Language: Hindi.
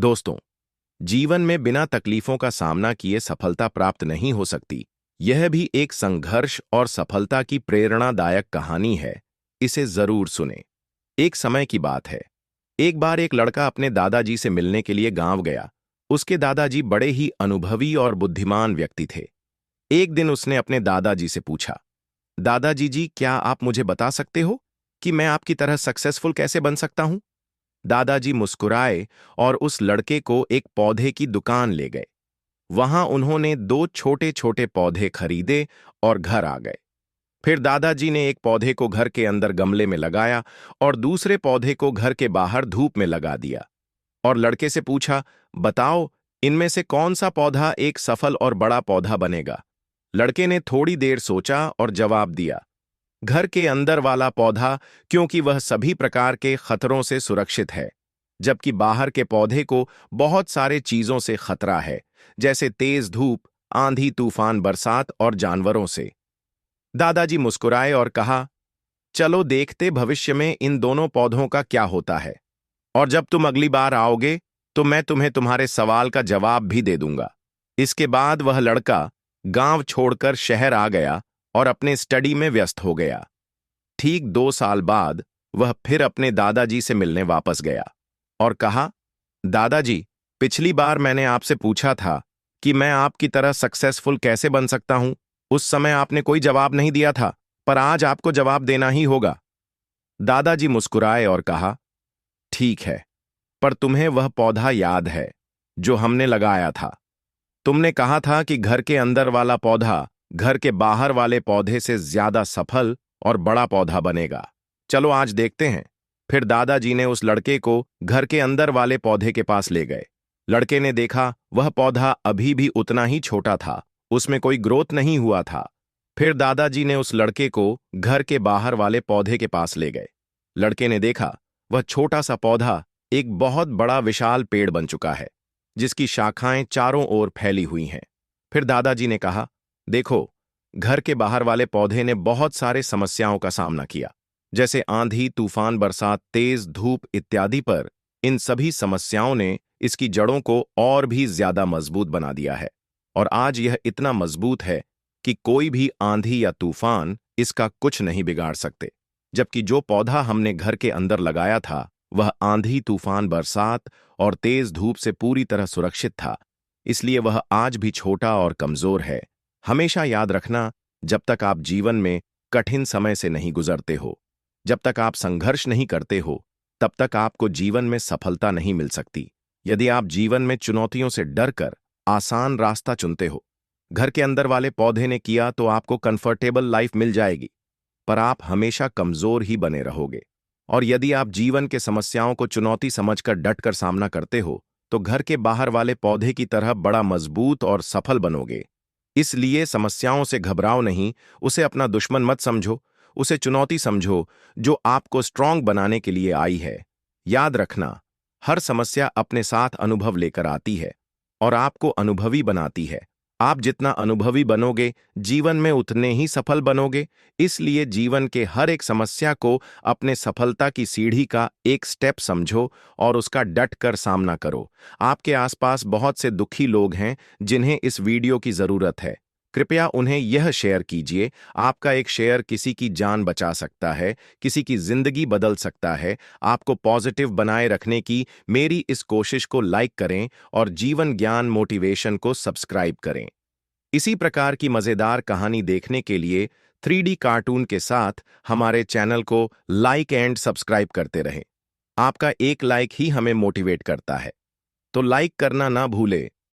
दोस्तों, जीवन में बिना तकलीफों का सामना किए सफलता प्राप्त नहीं हो सकती। यह भी एक संघर्ष और सफलता की प्रेरणादायक कहानी है। इसे जरूर सुने। एक समय की बात है। एक बार एक लड़का अपने दादाजी से मिलने के लिए गांव गया। उसके दादाजी बड़े ही अनुभवी और बुद्धिमान व्यक्ति थे। एक दिन उसने अपने दादाजी से पूछा, दादाजी जी, क्या आप मुझे बता सकते हो कि मैं आपकी तरह सक्सेसफुल कैसे बन सकता हूं? दादाजी मुस्कुराए और उस लड़के को एक पौधे की दुकान ले गए। वहां उन्होंने दो छोटे छोटे पौधे खरीदे और घर आ गए। फिर दादाजी ने एक पौधे को घर के अंदर गमले में लगाया और दूसरे पौधे को घर के बाहर धूप में लगा दिया और लड़के से पूछा, बताओ, इनमें से कौन सा पौधा एक सफल और बड़ा पौधा बनेगा? लड़के ने थोड़ी देर सोचा और जवाब दिया, घर के अंदर वाला पौधा, क्योंकि वह सभी प्रकार के खतरों से सुरक्षित है, जबकि बाहर के पौधे को बहुत सारे चीजों से खतरा है, जैसे तेज धूप, आंधी तूफान, बरसात और जानवरों से। दादाजी मुस्कुराए और कहा, चलो देखते भविष्य में इन दोनों पौधों का क्या होता है, और जब तुम अगली बार आओगे तो मैं तुम्हें तुम्हारे सवाल का जवाब भी दे दूंगा। इसके बाद वह लड़का गांव छोड़कर शहर आ गया और अपने स्टडी में व्यस्त हो गया। ठीक 2 साल बाद वह फिर अपने दादाजी से मिलने वापस गया और कहा, दादाजी, पिछली बार मैंने आपसे पूछा था कि मैं आपकी तरह सक्सेसफुल कैसे बन सकता हूं। उस समय आपने कोई जवाब नहीं दिया था, पर आज आपको जवाब देना ही होगा। दादाजी मुस्कुराए और कहा, ठीक है, पर तुम्हें वह पौधा याद है जो हमने लगाया था? तुमने कहा था कि घर के अंदर वाला पौधा घर के बाहर वाले पौधे से ज्यादा सफल और बड़ा पौधा बनेगा। चलो आज देखते हैं। फिर दादाजी ने उस लड़के को घर के अंदर वाले पौधे के पास ले गए। लड़के ने देखा वह पौधा अभी भी उतना ही छोटा था, उसमें कोई ग्रोथ नहीं हुआ था। फिर दादाजी ने उस लड़के को घर के बाहर वाले पौधे के पास ले गए। लड़के ने देखा वह छोटा सा पौधा एक बहुत बड़ा विशाल पेड़ बन चुका है, जिसकी शाखाएं चारों ओर फैली हुई हैं। फिर दादाजी ने कहा, देखो, घर के बाहर वाले पौधे ने बहुत सारे समस्याओं का सामना किया, जैसे आंधी तूफान, बरसात, तेज धूप इत्यादि, पर इन सभी समस्याओं ने इसकी जड़ों को और भी ज्यादा मजबूत बना दिया है, और आज यह इतना मजबूत है कि कोई भी आंधी या तूफान इसका कुछ नहीं बिगाड़ सकते। जबकि जो पौधा हमने घर के अंदर लगाया था वह आंधी तूफान, बरसात और तेज धूप से पूरी तरह सुरक्षित था, इसलिए वह आज भी छोटा और कमजोर है। हमेशा याद रखना, जब तक आप जीवन में कठिन समय से नहीं गुजरते हो, जब तक आप संघर्ष नहीं करते हो, तब तक आपको जीवन में सफलता नहीं मिल सकती। यदि आप जीवन में चुनौतियों से डरकर आसान रास्ता चुनते हो, घर के अंदर वाले पौधे ने किया, तो आपको कंफर्टेबल लाइफ मिल जाएगी, पर आप हमेशा कमजोर ही बने रहोगे। और यदि आप जीवन के समस्याओं को चुनौती समझकर डटकर सामना करते हो, तो घर के बाहर वाले पौधे की तरह बड़ा मजबूत और सफल बनोगे। इसलिए समस्याओं से घबराओ नहीं, उसे अपना दुश्मन मत समझो, उसे चुनौती समझो जो आपको स्ट्रांग बनाने के लिए आई है। याद रखना, हर समस्या अपने साथ अनुभव लेकर आती है और आपको अनुभवी बनाती है। आप जितना अनुभवी बनोगे, जीवन में उतने ही सफल बनोगे। इसलिए जीवन के हर एक समस्या को अपने सफलता की सीढ़ी का एक स्टेप समझो और उसका डट कर सामना करो। आपके आसपास बहुत से दुखी लोग हैं जिन्हें इस वीडियो की जरूरत है। कृपया उन्हें यह शेयर कीजिए। आपका एक शेयर किसी की जान बचा सकता है, किसी की जिंदगी बदल सकता है। आपको पॉजिटिव बनाए रखने की मेरी इस कोशिश को लाइक करें और जीवन ज्ञान मोटिवेशन को सब्सक्राइब करें। इसी प्रकार की मजेदार कहानी देखने के लिए 3D कार्टून के साथ हमारे चैनल को लाइक एंड सब्सक्राइब करते रहें। आपका एक लाइक ही हमें मोटिवेट करता है, तो लाइक करना ना भूले।